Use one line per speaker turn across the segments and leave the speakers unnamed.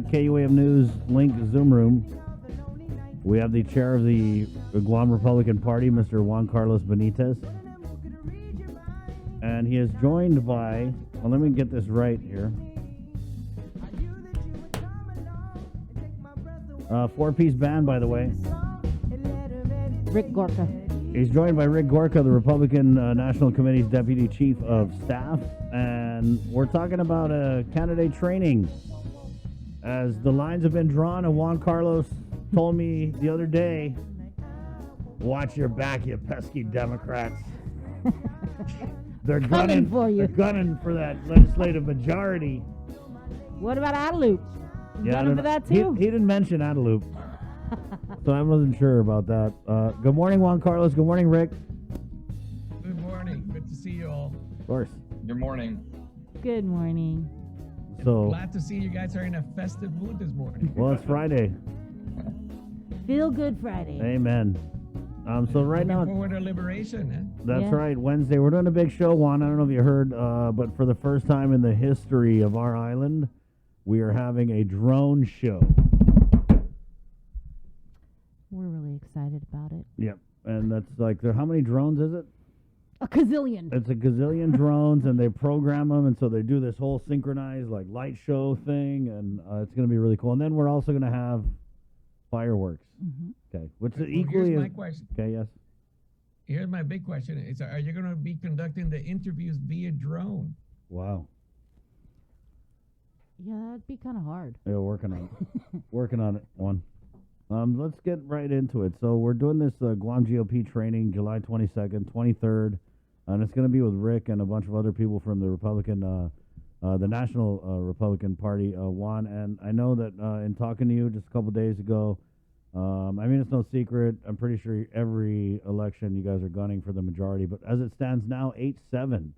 KUAM News Link Zoom Room. We have the chair of the Guam Republican Party, Mr. Juan Carlos Benitez. And he is joined by, well, let me get this right here. Four-piece band, by the way.
Rick Gorka.
He's joined by Rick Gorka, the Republican National Committee's Deputy Chief of Staff. And we're talking about candidate training. As the lines have been drawn, and Juan Carlos told me the other day, watch your back, you pesky Democrats. They're gunning
for you.
They're gunning for that legislative majority.
What about Adelup?
Yeah,
Gunning for that too?
He didn't mention Adelup, so I wasn't sure about that. Good morning, Juan Carlos. Good morning, Rick.
Good morning. Good to see you all.
Of course.
Good morning.
Good morning.
So
Glad to see you guys are in a festive mood this morning.
well, it's Friday.
Feel Good Friday.
Amen. So right now,
Looking forward to liberation, eh?
that's
Yeah.
right. Wednesday, we're doing a big show, Juan. I don't know if you heard, but for the first time in the history of our island, we are having a drone show.
We're really excited about it.
Yep. And that's like, how many drones is it?
A gazillion.
It's a gazillion drones, and they program them, and so they do this whole synchronized like light show thing, and it's going to be really cool. And then we're also going to have fireworks.
Mm-hmm.
Okay, which is
Well,
equally
here's my
as
question.
okay. Yes.
Here's my big question: Is are you going to be conducting the interviews via drone?
Wow.
Yeah, that'd be kind of hard.
Yeah, working on it. Working on it. One. Let's get right into it. So we're doing this Guam GOP training, July 22nd, 23rd, and it's going to be with Rick and a bunch of other people from the Republican, the National Republican Party, Juan. And I know that in talking to you just a couple days ago, I mean, it's no secret. I'm pretty sure every election you guys are gunning for the majority. But as it stands now, 8-7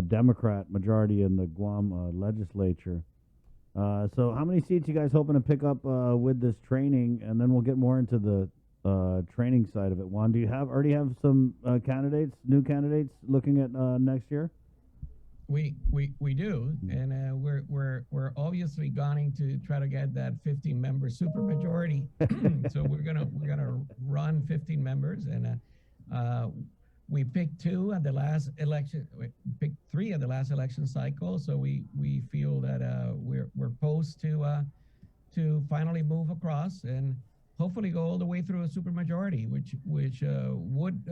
Democrat majority in the Guam legislature. So how many seats you guys hoping to pick up with this training? And then we'll get more into the training side of it. Juan, do you already have some new candidates looking at next year?
We do, and we're obviously going to try to get that 15-member supermajority. So we're gonna run 15 members, and we picked 2 at the last election. We picked 3 at the last election cycle. So we feel that we're posed to finally move across and hopefully go all the way through a supermajority, which would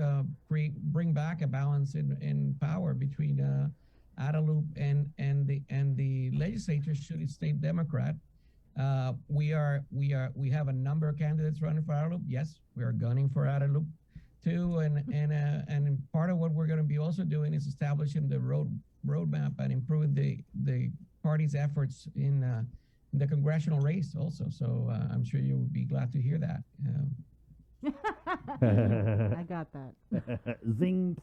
bring back a balance in power between Adelup and the legislature should it stay Democrat. We have a number of candidates running for Adelup. Yes, we are gunning for Adelup too, and part of what we're going to be also doing is establishing the roadmap and improving the party's efforts in the congressional race also. So I'm sure you'll be glad to hear that.
I got that.
Zing.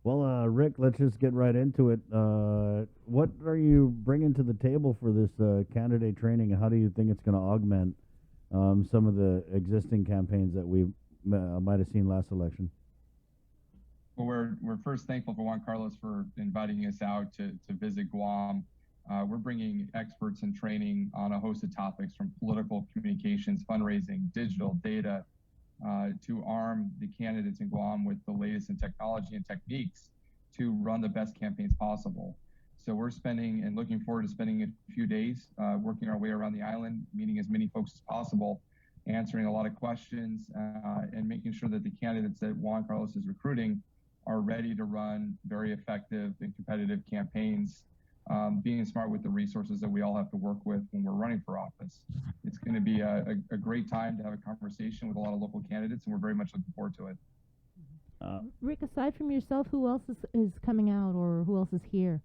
Well, Rick, let's just get right into it. What are you bringing to the table for this candidate training, and how do you think it's going to augment some of the existing campaigns that we might have seen last election?
Well, we're first thankful for Juan Carlos for inviting us out to visit Guam. We're bringing experts in training on a host of topics from political communications, fundraising, digital data, to arm the candidates in Guam with the latest in technology and techniques to run the best campaigns possible. So we're spending and looking forward to spending a few days working our way around the island, meeting as many folks as possible, answering a lot of questions, and making sure that the candidates that Juan Carlos is recruiting are ready to run very effective and competitive campaigns, being smart with the resources that we all have to work with when we're running for office. It's going to be a great time to have a conversation with a lot of local candidates, and we're very much looking forward to it.
Rick, aside from yourself, who else is coming out, or who else is here?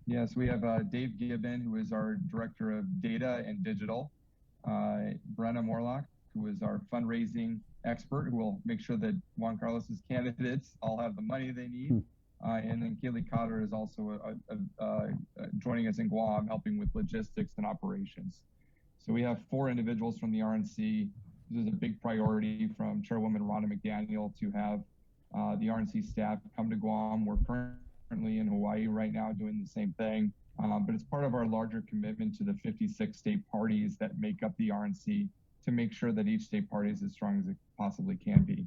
Yes, we have Dave Gibbon, who is our Director of Data and Digital, Brenna Morlock, who is our fundraising expert, who will make sure that Juan Carlos's candidates all have the money they need. And then Kaylee Cotter is also joining us in Guam, helping with logistics and operations. So we have 4 individuals from the RNC. This is a big priority from Chairwoman Rhonda McDaniel to have the RNC staff come to Guam. We're currently in Hawaii right now doing the same thing. but it's part of our larger commitment to the 56 state parties that make up the RNC to make sure that each state party is as strong as it possibly can be.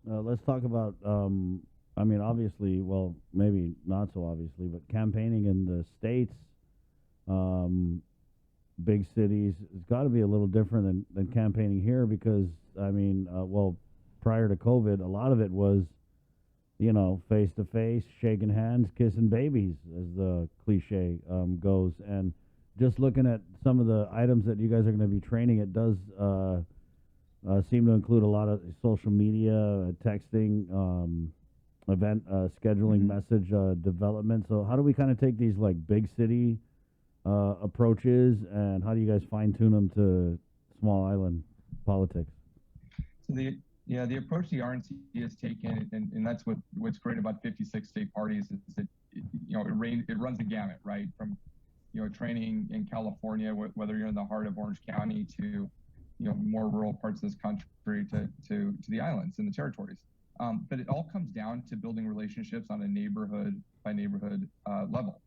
Let's talk about, I mean, obviously, well, maybe not so obviously, but campaigning in the states, big cities, it's got to be a little different than campaigning here because, I mean, well, prior to COVID, a lot of it was, you know, face to face, shaking hands, kissing babies, as the cliche goes. And just looking at some of the items that you guys are going to be training, it does seem to include a lot of social media, texting, event scheduling, message development. So how do we kind of take these like big city approaches, and how do you guys fine tune them to small island politics?
So the approach the RNC has taken, and that's what's great about 56 state parties is that it runs the gamut, right? From training in California, whether you're in the heart of Orange County, to more rural parts of this country, to the islands and the territories. But it all comes down to building relationships on a neighborhood by neighborhood level,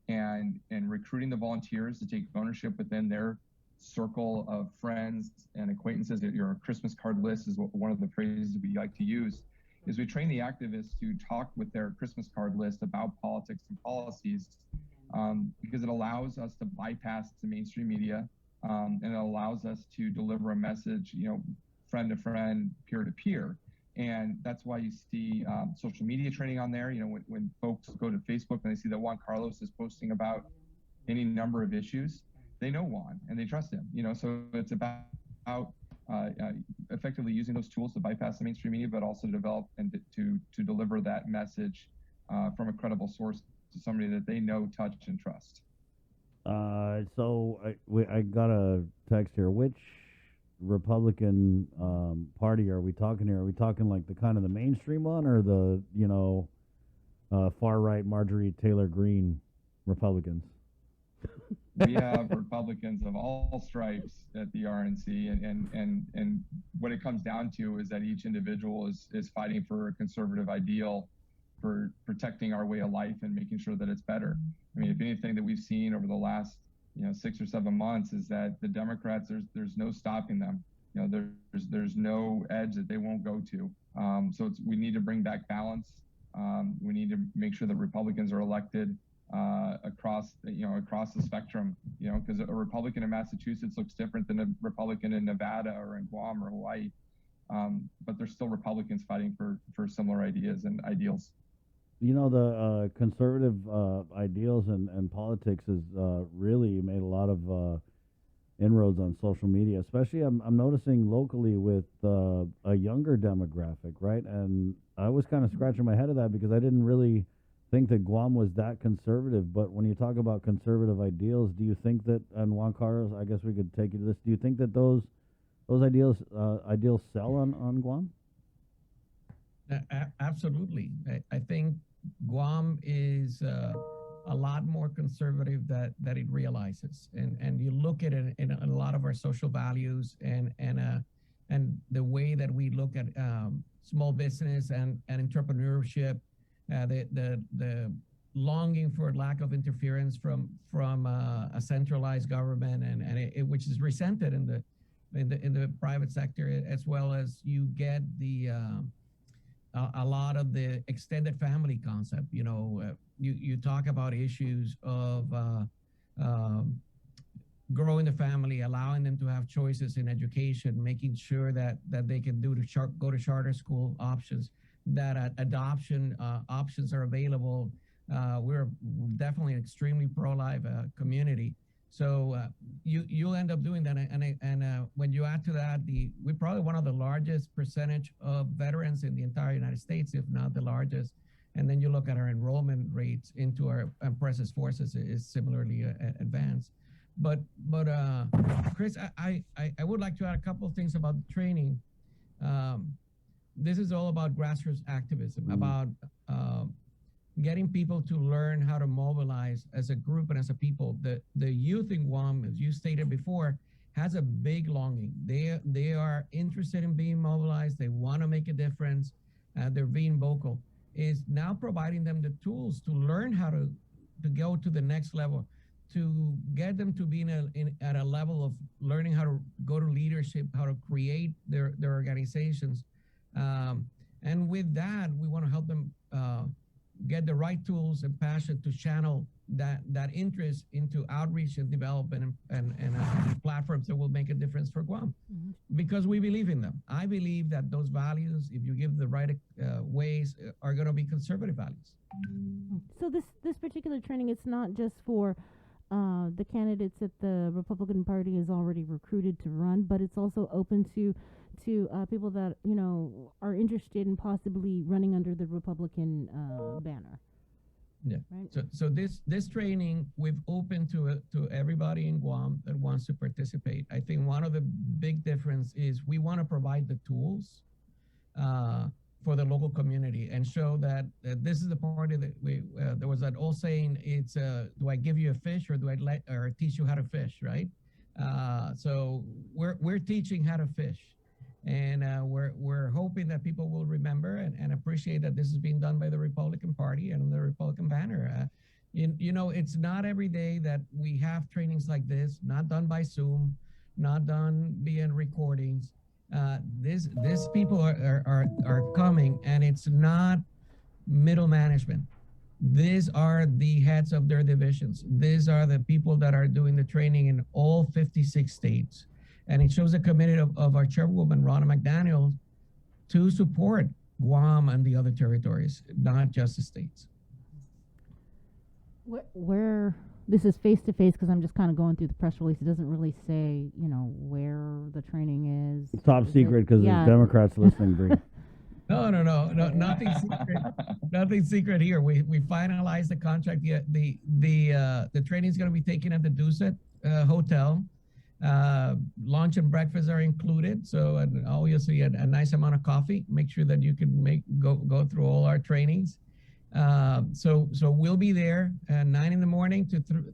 and recruiting the volunteers to take ownership within their circle of friends and acquaintances. Your Christmas card list is one of the phrases we like to use. Is we train the activists to talk with their Christmas card list about politics and policies, because it allows us to bypass the mainstream media, and it allows us to deliver a message, friend to friend, peer to peer. And that's why you see social media training on there. When folks go to Facebook and they see that Juan Carlos is posting about any number of issues, they know Juan and they trust him. So it's about effectively using those tools to bypass the mainstream media, but also develop and to deliver that message from a credible source to somebody that they know, touch, and trust.
So I got a text here. Which Republican Party are we talking here? Are we talking like the kind of the mainstream one, or the far right Marjorie Taylor Greene Republicans?
We have Republicans of all stripes at the RNC, and what it comes down to is that each individual is fighting for a conservative ideal, for protecting our way of life and making sure that it's better. I mean, if anything that we've seen over the last 6 or 7 months is that the Democrats, there's no stopping them. There's no edge that they won't go to. So we need to bring back balance. We need to make sure that Republicans are elected across the spectrum. Because a Republican in Massachusetts looks different than a Republican in Nevada or in Guam or Hawaii. But there's still Republicans fighting for similar ideas and ideals.
The conservative ideals and politics has really made a lot of inroads on social media, especially I'm noticing locally with a younger demographic, right? And I was kind of scratching my head at that because I didn't really think that Guam was that conservative. But when you talk about conservative ideals, do you think that, and Juan Carlos, I guess we could take you to this, do you think that those ideals sell on Guam?
Absolutely. I think Guam is a lot more conservative that it realizes, and you look at it in a lot of our social values and the way that we look at small business and entrepreneurship, the longing for lack of interference from a centralized government, and which is resented in the private sector, as well as you get a lot of the extended family concept. You talk about issues of growing the family, allowing them to have choices in education, making sure that they can go to charter school options, that adoption options are available. We're definitely an extremely pro-life community. So you'll end up doing that, and when you add to that, we're probably one of the largest percentage of veterans in the entire United States, if not the largest. And then you look at our enrollment rates into our presence forces is similarly advanced. But Chris, I would like to add a couple of things about the training. This is all about grassroots activism, about getting people to learn how to mobilize as a group and as a people. The youth in Guam, as you stated before, has a big longing. They are interested in being mobilized. They want to make a difference. They're being vocal. Is now providing them the tools to learn how to to go to the next level, to get them to be at a level of learning how to go to leadership, how to create their organizations. And with that, we want to help them get the right tools and passion to channel that interest into outreach and development and platforms that will make a difference for Guam, because we believe in them. I believe that those values, if you give the right ways, are going to be conservative values.
So this particular training, it's not just for the candidates that the Republican Party has already recruited to run, but it's also open to people that are interested in possibly running under the Republican banner.
Yeah. Right? So this training we've opened to everybody in Guam that wants to participate. I think one of the big difference is we want to provide the tools for the local community and show that this is the party that there was that old saying, it's do I give you a fish or do I teach you how to fish, right? So we're teaching how to fish. And we're hoping that people will remember and appreciate that this is being done by the Republican Party and the Republican banner. It's not every day that we have trainings like this, not done by Zoom, not done via recordings. These people are coming, and it's not middle management. These are the heads of their divisions. These are the people that are doing the training in all 56 states. And it shows a commitment of our chairwoman, Ronna McDaniel, to support Guam and the other territories, not just the states.
Where this is face-to-face, because I'm just kind of going through the press release. It doesn't really say, where the training is.
Top secret, because there's Democrats listening, Bree.
No, nothing secret. Nothing secret here. We finalized the contract. The training is going to be taken at the Duset Hotel. Lunch and breakfast are included, so obviously a nice amount of coffee. Make sure that you can go through all our trainings. So we'll be there at 9 in the morning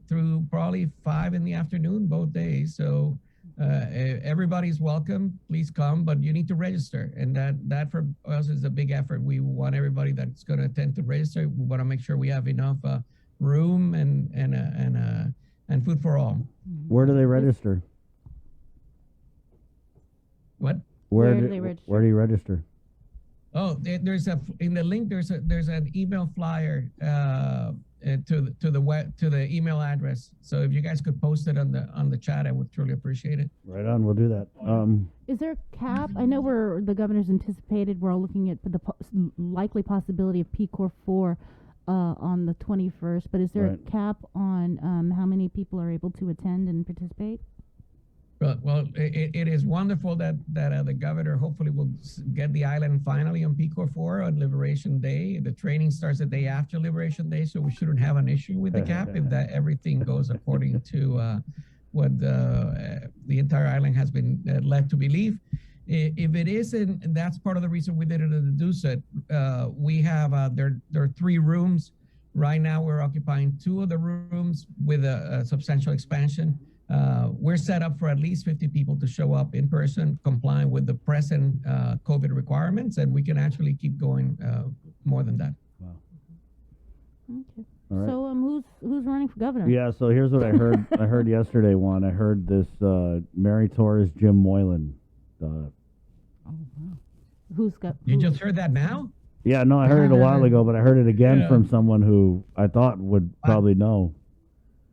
through probably 5 in the afternoon, both days. So everybody's welcome. Please come, but you need to register, and that for us is a big effort. We want everybody that's going to attend to register. We want to make sure we have enough room and food for all.
Where do they register?
What?
Where do they register?
Where do you register?
Oh, there's in the link. There's an email flyer to the email address. So if you guys could post it on the chat, I would truly appreciate it.
Right on, we'll do that.
Is there a cap? I know the governor's anticipated. We're all looking at the likely possibility of PCOR 4 on the 21st. But is there a cap on how many people are able to attend and participate?
Well, it is wonderful that the governor hopefully will get the island finally on PCOR 4 on Liberation Day. The training starts the day after Liberation Day, so we shouldn't have an issue with the cap if that everything goes according to what the entire island has been led to believe. If it isn't, that's part of the reason we did it at the Duset. We have there are 3 rooms. Right now, we're occupying 2 of the rooms with a substantial expansion. We're set up for at least 50 people to show up in person, complying with the present COVID requirements, and we can actually keep going more than that.
Wow.
Okay.
All right.
So who's running for governor?
Yeah, so here's what I heard. I heard yesterday one. I heard this Mary Torres, Jim Moylan.
Oh, wow. Who's got?
You just heard that now?
Yeah, no, I heard it a while ago, but I heard it again from someone who I thought would probably know.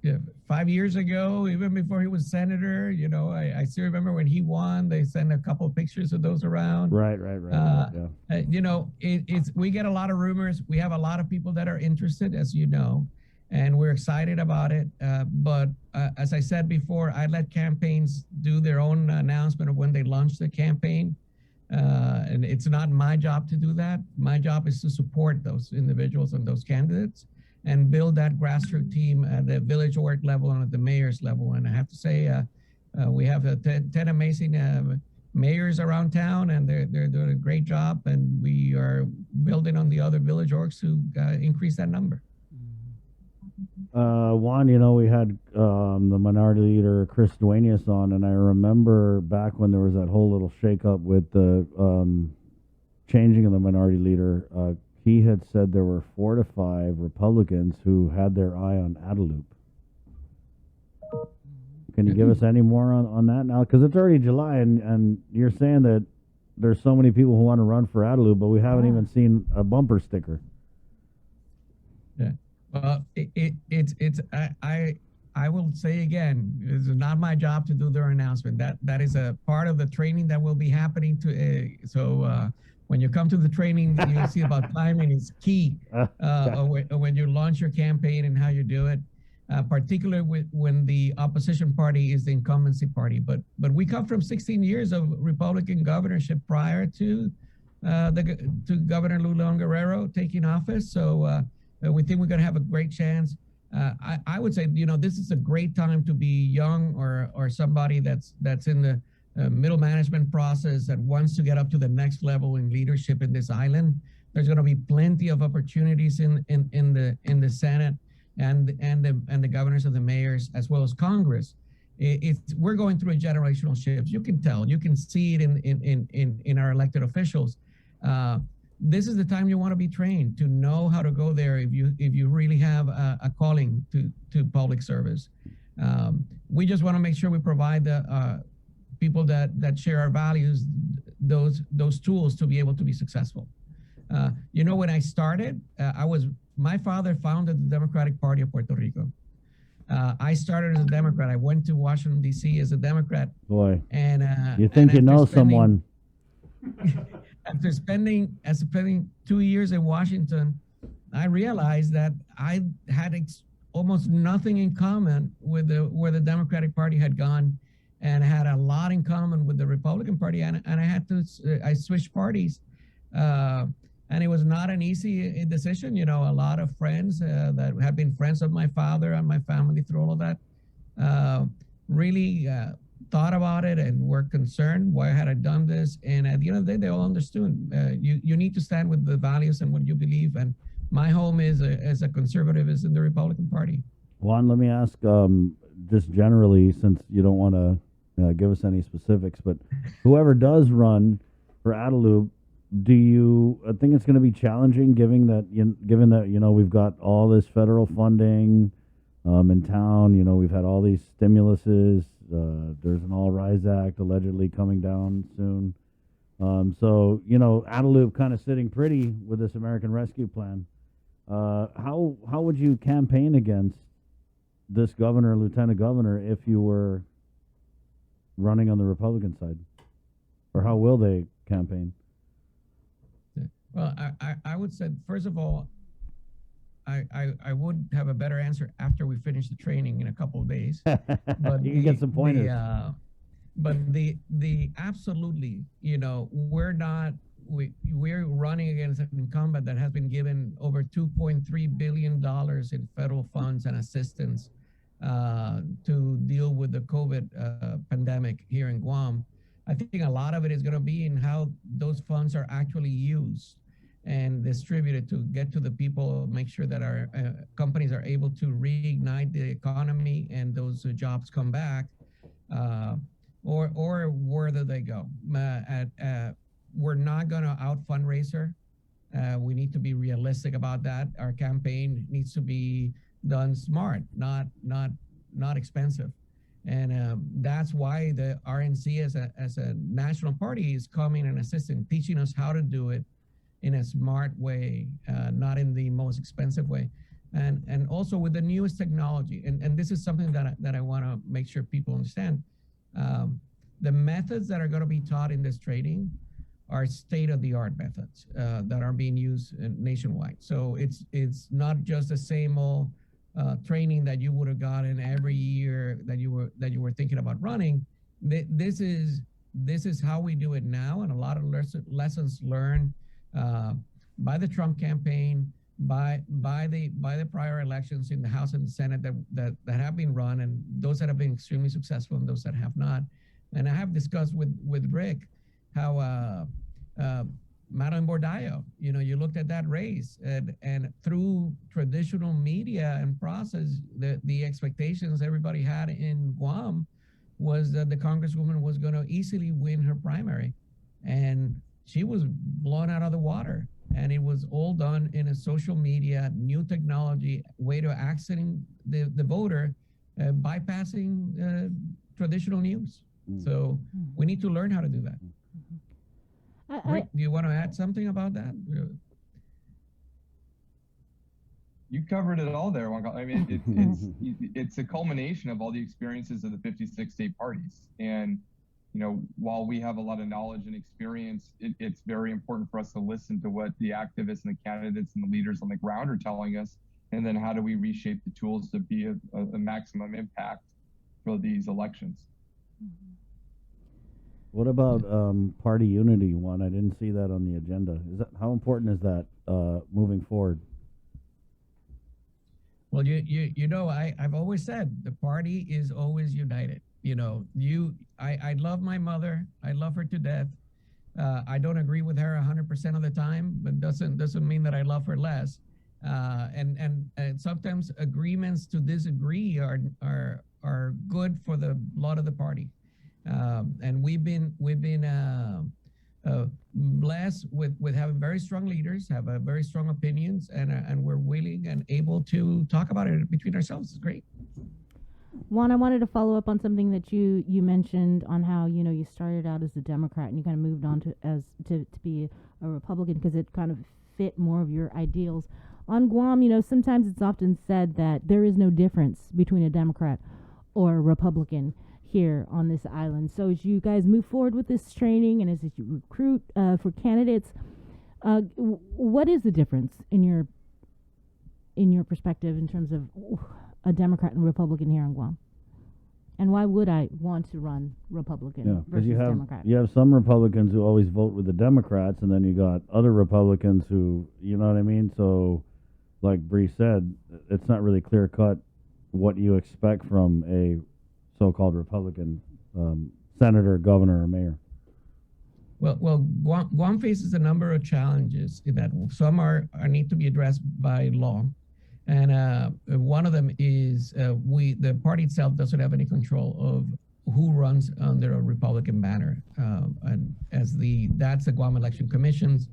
Yeah, 5 years ago, even before he was senator, I still remember when he won, they sent a couple of pictures of those around.
Right.
Yeah. We get a lot of rumors. We have a lot of people that are interested, as you know, and we're excited about it. But as I said before, I let campaigns do their own announcement of when they launch the campaign. And it's not my job to do that. My job is to support those individuals and those candidates and build that grassroots team at the village org level and at the mayor's level. And I have to say, we have 10 amazing mayors around town, and they're doing a great job. And we are building on the other village orgs to increase that number.
Juan, we had the minority leader, Chris Duenas, on, and I remember back when there was that whole little shakeup with the changing of the minority leader, he had said there were 4 to 5 Republicans who had their eye on Adelup. Can you give us any more on that now? Because it's already July, and you're saying that there's so many people who want to run for Adelup, but we haven't even seen a bumper sticker.
Yeah. Well, I will say again, it's not my job to do their announcement. That is a part of the training that will be happening when you come to the training, you'll see about timing is key when you launch your campaign and how you do it, particularly when the opposition party is the incumbency party. But we come from 16 years of Republican governorship prior to Governor Lulon Guerrero taking office. So we think we're going to have a great chance. I would say, this is a great time to be young or somebody that's in the middle management process that wants to get up to the next level in leadership in this island. There's going to be plenty of opportunities in the Senate and the governors and the mayors, as well as Congress. We're going through a generational shift. You can tell, you can see it in our elected officials. This is the time you want to be trained to know how to go there if you really have a calling to public service. We just want to make sure we provide the people that share our values those tools to be able to be successful. When I started, my father founded the Democratic Party of Puerto Rico. I started as a Democrat. I went to Washington, D.C. as a Democrat.
Boy,
and
you think you know someone.
After spending 2 years in Washington, I realized that I had almost nothing in common with where the Democratic Party had gone, and had a lot in common with the Republican Party, and I switched parties, and it was not an easy decision. A lot of friends that had been friends of my father and my family through all of that really thought about it and were concerned. Why had I done this? And at the end of the day, they all understood. You need to stand with the values and what you believe. And my home as a conservative is in the Republican Party. Juan,
let me ask, just generally, since you don't want to give us any specifics, but whoever does run for Adelup, do you think it's going to be challenging, given that we've got all this federal funding in town? We've had all these stimuluses. There's an All Rise Act allegedly coming down soon. So Adelup kind of sitting pretty with this American Rescue Plan. How would you campaign against this governor, lieutenant governor, if you were running on the Republican side? Or how will they campaign?
Well, I would say, first of all, I would have a better answer after we finish the training in a couple of days. But
you can get some pointers.
But absolutely, we're running against an incumbent that has been given over $2.3 billion in federal funds and assistance to deal with the COVID pandemic here in Guam. I think a lot of it is going to be in how those funds are actually used and distributed to get to the people, make sure that our companies are able to reignite the economy and those jobs come back, or where they go. We're not going to out fundraiser. We need to be realistic about that. Our campaign needs to be done smart, not expensive. And that's why the RNC as a national party is coming and assisting, teaching us how to do it in a smart way, not in the most expensive way. And also with the newest technology. And this is something that I want to make sure people understand. The methods that are going to be taught in this training are state-of-the-art methods that are being used nationwide. So it's not just the same old training that you would have gotten every year that you were thinking about running. This is how we do it now, and a lot of lessons learned by the Trump campaign, by the prior elections in the House and the Senate that have been run, and those that have been extremely successful and those that have not. And I have discussed with Rick how Madeline Bordallo, you looked at that race, and through traditional media and process, the expectations everybody had in Guam was that the Congresswoman was going to easily win her primary, and she was blown out of the water. and it was all done in a social media, new technology way to accessing the voter, bypassing traditional news. So we need to learn how to do that. Rick, do you want to add something about that?
You covered it all there, Juan Carlos. I mean, it's a culmination of all the experiences of the 56 state parties. And, you know, while we have a lot of knowledge and experience, it's very important for us to listen to what the activists and the candidates and the leaders on the ground are telling us. And then how do we reshape the tools to be a maximum impact for these elections?
What about party unity, Juan? I didn't see that on the agenda. How important is that moving forward?
Well, you know, I've always said the party is always united. You know, I love my mother. I love her to death. I don't agree with her 100% of the time, but doesn't mean that I love her less. And sometimes agreements to disagree are good for the lot of the party. And we've been blessed with having very strong leaders, have very strong opinions, and we're willing and able to talk about it between ourselves. It's great.
Juan, I wanted to follow up on something that you mentioned on how, you know, you started out as a Democrat and you kind of moved on to be a Republican because it kind of fit more of your ideals. On Guam, you know, sometimes it's often said that there is no difference between a Democrat or a Republican here on this island. So as you guys move forward with this training and as you recruit for candidates, what is the difference in your perspective in terms of a Democrat and Republican here in Guam? And why would I want to run Republican versus Democrat?
You have some Republicans who always vote with the Democrats, and then you got other Republicans who, you know what I mean? So, like Bree said, it's not really clear cut what you expect from a so-called Republican senator, governor, or mayor.
Well, Guam faces a number of challenges in that some are need to be addressed by law. And one of them is the party itself doesn't have any control of who runs under a Republican banner. And that's the Guam Election Commissions.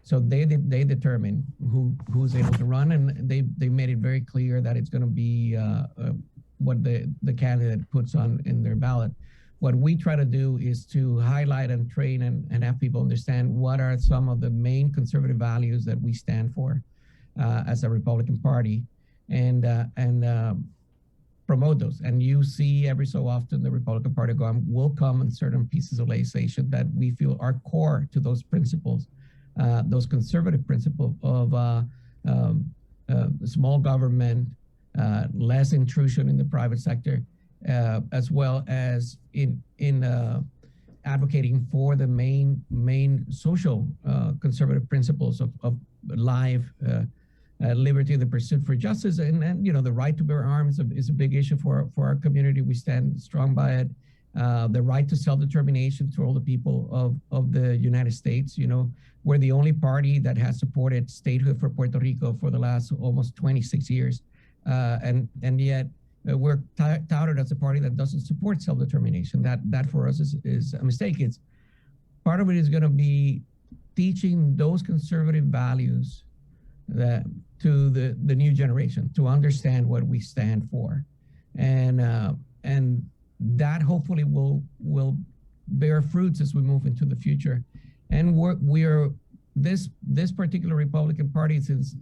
So they determine who's able to run, and they made it very clear that it's going to be what the candidate puts on in their ballot. What we try to do is to highlight and train and have people understand what are some of the main conservative values that we stand for as a Republican Party, and promote those. And you see every so often the Republican Party of Guam will come on certain pieces of legislation that we feel are core to those principles, those conservative principles of small government, less intrusion in the private sector, as well as in advocating for the main social conservative principles of life, liberty, the pursuit for justice, and you know, the right to bear arms is a big issue for our community. We stand strong by it. The right to self-determination to all the people of the United States. You know, we're the only party that has supported statehood for Puerto Rico for the last almost 26 years. And yet we're touted as a party that doesn't support self-determination. That for us is a mistake. It's part of it is going to be teaching those conservative values to the new generation to understand what we stand for, and that hopefully will bear fruits as we move into the future. And we're this particular Republican Party since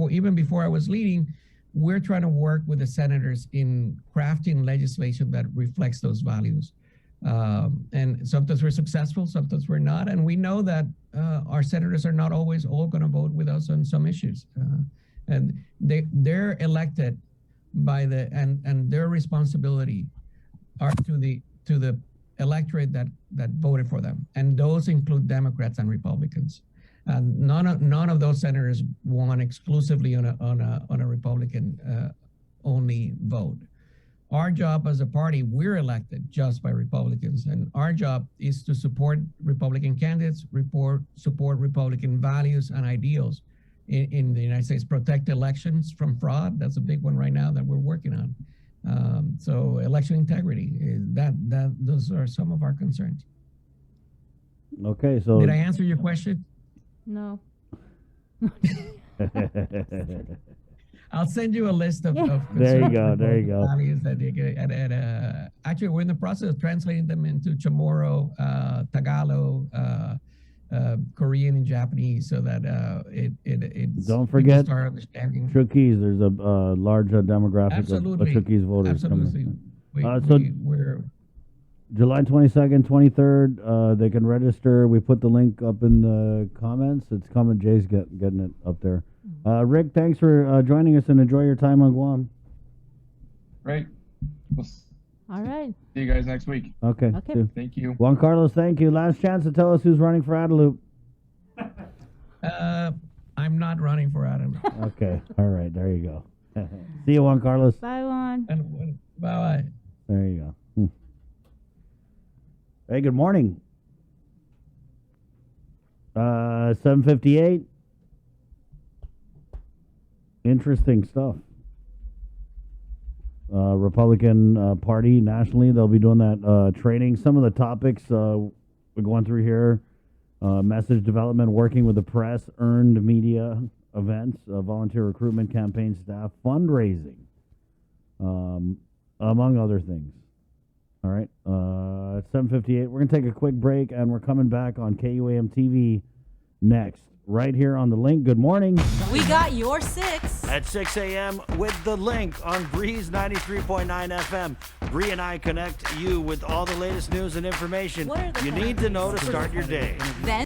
even before I was leading, we're trying to work with the senators in crafting legislation that reflects those values. And sometimes we're successful, sometimes we're not. And we know that our senators are not always all going to vote with us on some issues. And they're elected by and their responsibility are to the electorate that voted for them. And those include Democrats and Republicans. None of those senators won exclusively on a Republican only vote. Our job as a party, we're elected just by Republicans, and our job is to support Republican candidates, support Republican values and ideals in the United States, protect elections from fraud. That's a big one right now that we're working on. So election integrity, those are some of our concerns.
Okay, so
Did I answer your question?
No.
I'll send you a list of,
Yeah.
There you
concerns
go,
with
there you
both
go.
values that they get, actually, we're in the process of translating them into Chamorro, Tagalog, Korean, and Japanese, so that it's
Don't
people
forget
start understanding.
Chukis. There's a large demographic
Absolutely.
of Chukis voters
Absolutely.
coming.
We're
July 22nd, 23rd, they can register. We put the link up in the comments. It's coming. Jay's getting it up there. Rick, thanks for joining us and enjoy your time on Guam.
Great. We'll see
All right.
you guys next week.
Okay.
Okay.
too.
Thank you.
Juan Carlos, thank you. Last chance to tell us who's running for Adelup.
I'm not running for Adam.
Okay. All right. There you go. See you, Juan Carlos.
Bye, Juan.
And bye.
There you go. Hey, good morning. 7:58. Interesting stuff. Republican Party nationally, they'll be doing that training. Some of the topics we're going through here: message development, working with the press, earned media events, volunteer recruitment campaign staff, fundraising, among other things. All right, it's 7:58. We're going to take a quick break, and we're coming back on KUAM TV next, right here on The Link. Good morning.
We got your 6.
At 6 a.m. with The Link on Breeze 93.9 FM. Bree and I connect you with all the latest news and information
What are the
you need to know to
topics?
start your day.
Then